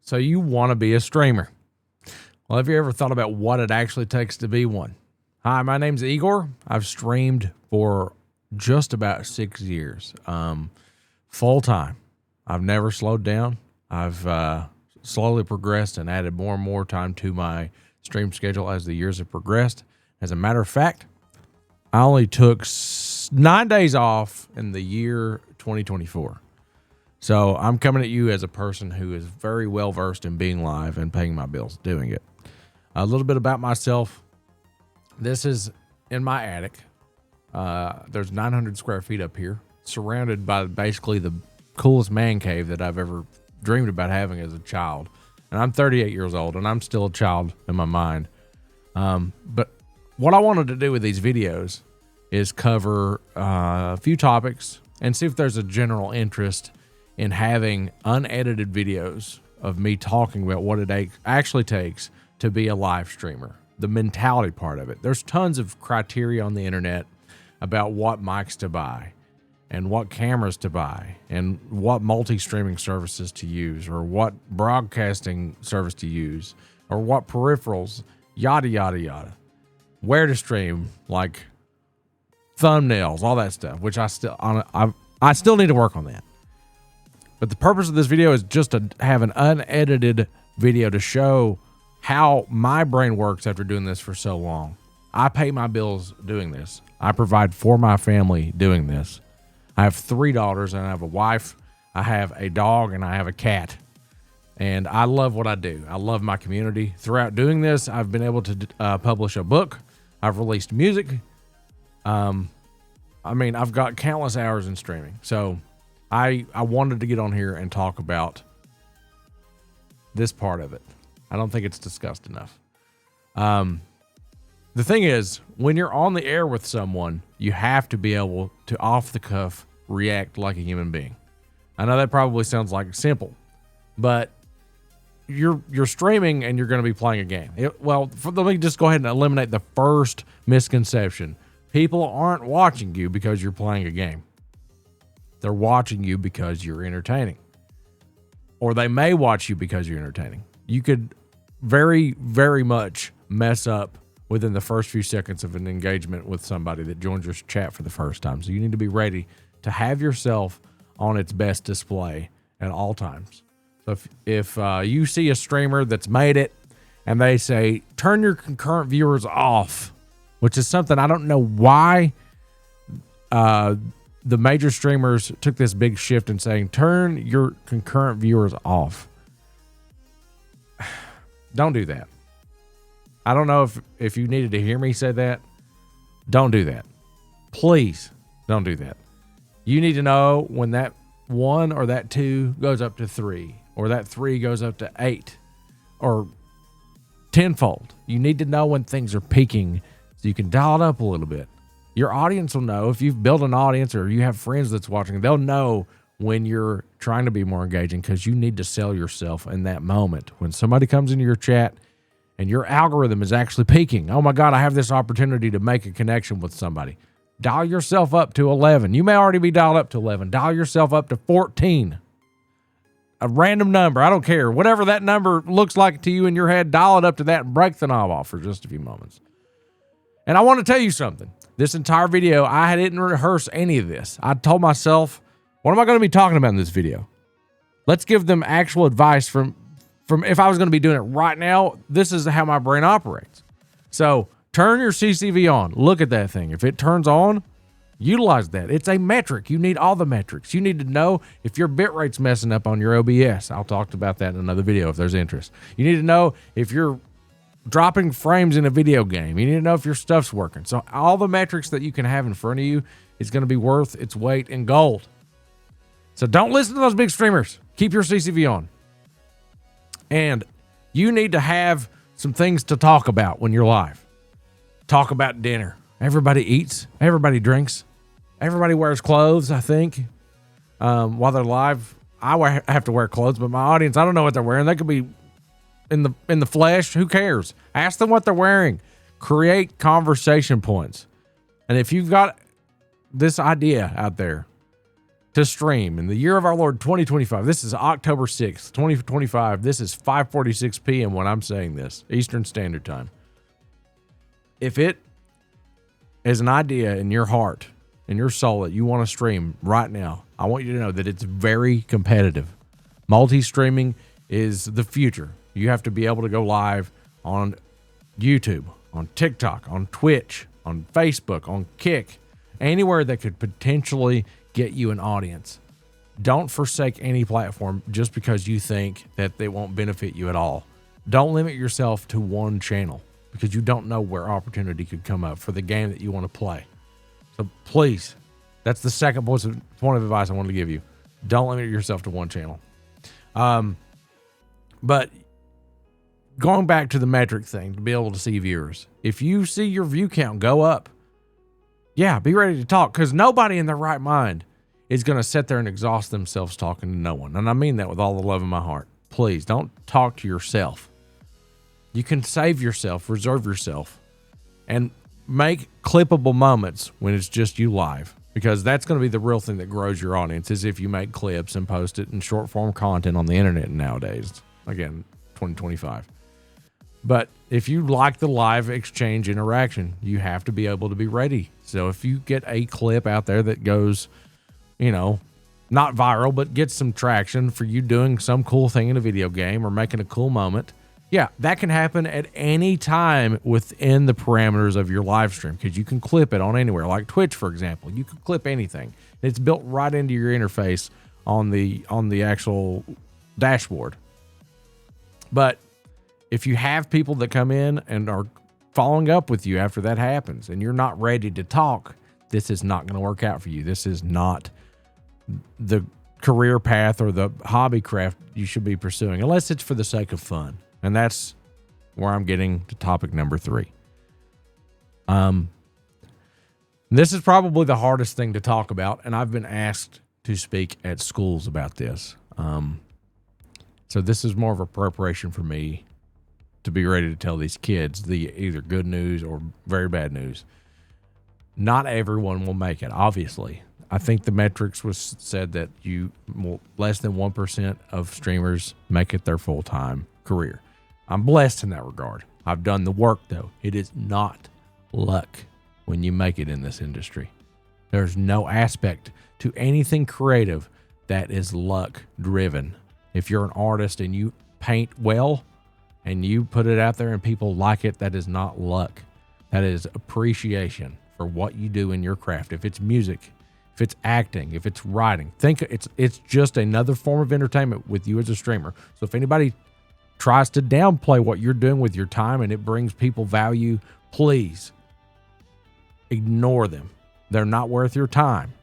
So you want to be a streamer. Well, have you ever thought about what it actually takes to be one? Hi, my name's Igor. I've streamed for just about 6 years, full time. I've never slowed down. I've slowly progressed and added more and more time to my stream schedule as the years have progressed. As a matter of fact, I only took 9 days off in the year 2024. So I'm coming at you as a person who is very well versed in being live and paying my bills doing it. A little bit about myself. This is in my attic. There's 900 square feet up here, surrounded by basically the coolest man cave that I've ever dreamed about having as a child. And I'm 38 years old, and I'm still a child in my mind. But what I wanted to do with these videos is cover a few topics and see if there's a general interest in having unedited videos of me talking about what it actually takes to be a live streamer, the mentality part of it. There's tons of criteria on the internet about what mics to buy and what cameras to buy and what multi-streaming services to use or what broadcasting service to use or what peripherals, yada, yada, yada. Where to stream, like thumbnails, all that stuff, which I still need to work on that. But the purpose of this video is just to have an unedited video to show how my brain works after doing this for so long. I pay my bills doing this. I provide for my family doing this. I have 3 daughters and I have a wife. I have a dog and I have a cat. And I love what I do. I love my community. Throughout doing this, I've been able to publish a book. I've released music. I've got countless hours in streaming. So I wanted to get on here and talk about this part of it. I don't think it's discussed enough. The thing is, when you're on the air with someone, you have to be able to off the cuff react like a human being. I know that probably sounds like simple, but you're streaming and you're going to be playing a game. Let me just go ahead and eliminate the first misconception. People aren't watching you because you're playing a game. They're watching you because you're entertaining. Or they may watch you because you're entertaining. You could very, very much mess up within the first few seconds of an engagement with somebody that joins your chat for the first time. So you need to be ready to have yourself on its best display at all times. So if you see a streamer that's made it and they say, turn your concurrent viewers off, which is something I don't know why the major streamers took this big shift in saying, turn your concurrent viewers off. Don't do that. I don't know if you needed to hear me say that. Don't do that. Please don't do that. You need to know when that 1 or that 2 goes up to 3, or that 3 goes up to 8, or tenfold. You need to know when things are peaking so you can dial it up a little bit. Your audience will know. If you've built an audience or you have friends that's watching, they'll know when you're trying to be more engaging, because you need to sell yourself in that moment. When somebody comes into your chat and your algorithm is actually peaking, oh my God, I have this opportunity to make a connection with somebody. Dial yourself up to 11. You may already be dialed up to 11. Dial yourself up to 14. A random number, I don't care. Whatever that number looks like to you in your head, dial it up to that and break the knob off for just a few moments. And I want to tell you something. This entire video, I didn't rehearse any of this. I told myself, what am I going to be talking about in this video? Let's give them actual advice from if I was going to be doing it right now. This is how my brain operates. So turn your CCV on. Look at that thing. If it turns on, utilize that. It's a metric. You need all the metrics. You need to know if your bit rate's messing up on your OBS. I'll talk about that in another video if there's interest. You need to know if you're dropping frames in a video game. You need to know if your stuff's working. So all the metrics that you can have in front of you is going to be worth its weight in gold. So don't listen to those big streamers. Keep your CCV on. And you need to have some things to talk about when you're live. Talk about dinner. Everybody eats. Everybody drinks. Everybody wears clothes, I think. While they're live, I have to wear clothes, but my audience, I don't know what they're wearing. They could be in the flesh. Who cares? Ask them what they're wearing. Create conversation points. And if you've got this idea out there, to stream in the year of our Lord 2025. This is October 6th, 2025. This is 5:46 p.m. when I'm saying this, Eastern Standard Time. If it is an idea in your heart, in your soul that you want to stream right now, I want you to know that it's very competitive. Multi-streaming is the future. You have to be able to go live on YouTube, on TikTok, on Twitch, on Facebook, on Kick, anywhere that could potentially get you an audience. Don't forsake any platform just because you think that they won't benefit you at all. Don't limit yourself to one channel because you don't know where opportunity could come up for the game that you want to play. So please, that's the second point of advice I want to give you. Don't limit yourself to one channel. But going back to the metric thing, to be able to see viewers, if you see your view count go up, yeah, be ready to talk, because nobody in their right mind is going to sit there and exhaust themselves talking to no one. And I mean that with all the love in my heart. Please don't talk to yourself. You can save yourself, reserve yourself, and make clippable moments when it's just you live, because that's going to be the real thing that grows your audience, is if you make clips and post it in short form content on the internet nowadays. Again, 2025. But if you like the live exchange interaction, you have to be able to be ready. So if you get a clip out there that goes, not viral, but gets some traction for you doing some cool thing in a video game or making a cool moment, yeah, that can happen at any time within the parameters of your live stream, because you can clip it on anywhere. Like Twitch, for example, you can clip anything. It's built right into your interface on the actual dashboard. But if you have people that come in and are following up with you after that happens and you're not ready to talk, this is not going to work out for you. This is not the career path or the hobby craft you should be pursuing, unless it's for the sake of fun. And that's where I'm getting to topic number 3. This is probably the hardest thing to talk about, and I've been asked to speak at schools about this. So this is more of a preparation for me to be ready to tell these kids the either good news or very bad news. Not everyone will make it, obviously. I think the metrics was said that less than 1% of streamers make it their full-time career. I'm blessed in that regard. I've done the work, though. It is not luck when you make it in this industry. There's no aspect to anything creative that is luck driven. If you're an artist and you paint well and you put it out there and people like it, that is not luck. That is appreciation for what you do in your craft. If it's music, if it's acting, if it's writing, think it's just another form of entertainment with you as a streamer. So if anybody tries to downplay what you're doing with your time and it brings people value, please ignore them. They're not worth your time.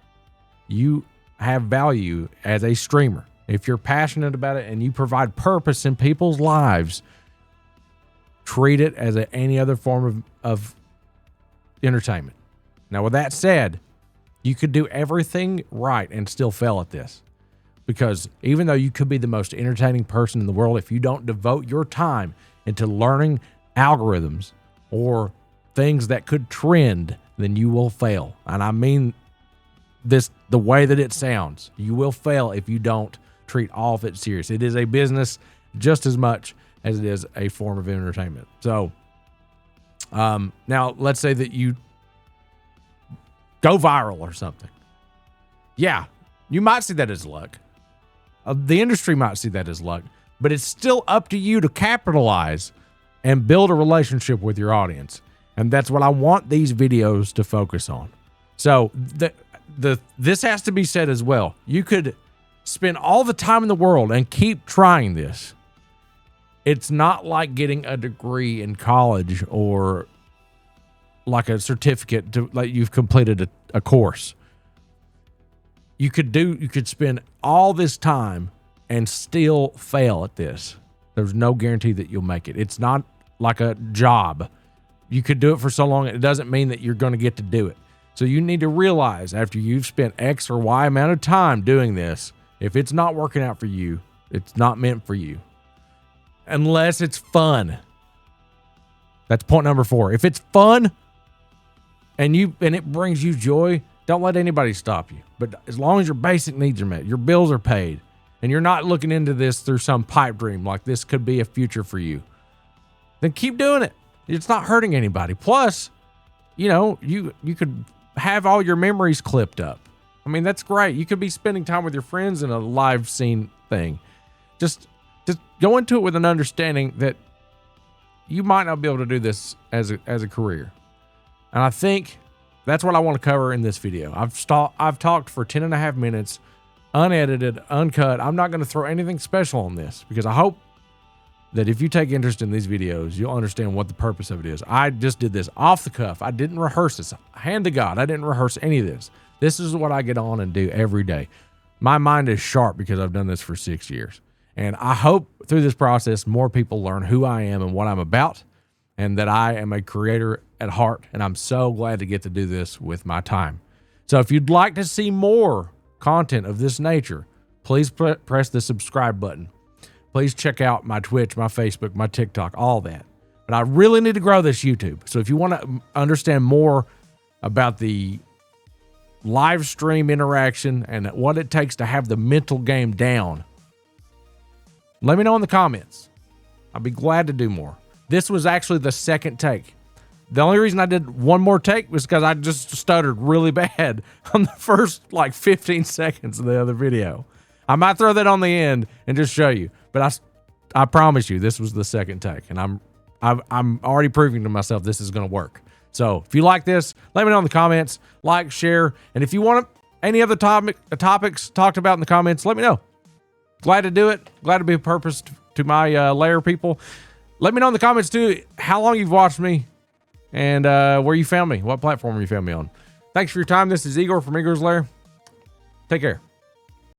You have value as a streamer. If you're passionate about it and you provide purpose in people's lives, treat it as any other form of entertainment. Now, with that said, you could do everything right and still fail at this. Because even though you could be the most entertaining person in the world, if you don't devote your time into learning algorithms or things that could trend, then you will fail. And I mean this the way that it sounds. You will fail if you don't treat all of it serious. It is a business just as much as it is a form of entertainment. So now let's say that you go viral or something. Yeah, you might see that as luck. The industry might see that as luck, but it's still up to you to capitalize and build a relationship with your audience. And that's what I want these videos to focus on. So this has to be said as well. You could spend all the time in the world and keep trying this. It's not like getting a degree in college or like a certificate to like you've completed a course. You could spend all this time and still fail at this. There's no guarantee that you'll make it. It's not like a job. You could do it for so long, it doesn't mean that you're going to get to do it. So you need to realize after you've spent X or Y amount of time doing this, if it's not working out for you, it's not meant for you. Unless it's fun. That's point number 4. If it's fun and it brings you joy, Don't let anybody stop you. But as long as your basic needs are met, your bills are paid, and you're not looking into this through some pipe dream like this could be a future for you, then keep doing it. It's not hurting anybody. Plus, you know, you could have all your memories clipped up. I mean, that's great. You could be spending time with your friends in a live scene thing. Just go into it with an understanding that you might not be able to do this as a career. And I think that's what I want to cover in this video. I've talked for 10.5 minutes, unedited, uncut. I'm not going to throw anything special on this because I hope that if you take interest in these videos, you'll understand what the purpose of it is. I just did this off the cuff. I didn't rehearse this. Hand to God, I didn't rehearse any of this. This is what I get on and do every day. My mind is sharp because I've done this for 6 years. And I hope through this process, more people learn who I am and what I'm about, and that I am a creator at heart. And I'm so glad to get to do this with my time. So if you'd like to see more content of this nature, please press the subscribe button. Please check out my Twitch, my Facebook, my TikTok, all that. But I really need to grow this YouTube. So if you want to understand more about the live stream interaction and what it takes to have the mental game down, let me know in the comments. I'll be glad to do more. This was actually the second take. The only reason I did one more take was because I just stuttered really bad on the first like 15 seconds of the other video. I might throw that on the end and just show you, but I promise you this was the second take, and I'm already proving to myself this is going to work. So if you like this, let me know in the comments, like, share, and if you want any other topics talked about in the comments, let me know. Glad to do it. Glad to be of purpose to my lair people. Let me know in the comments too how long you've watched me and where you found me, what platform you found me on. Thanks for your time. This is Igor from Igor's Lair. Take care.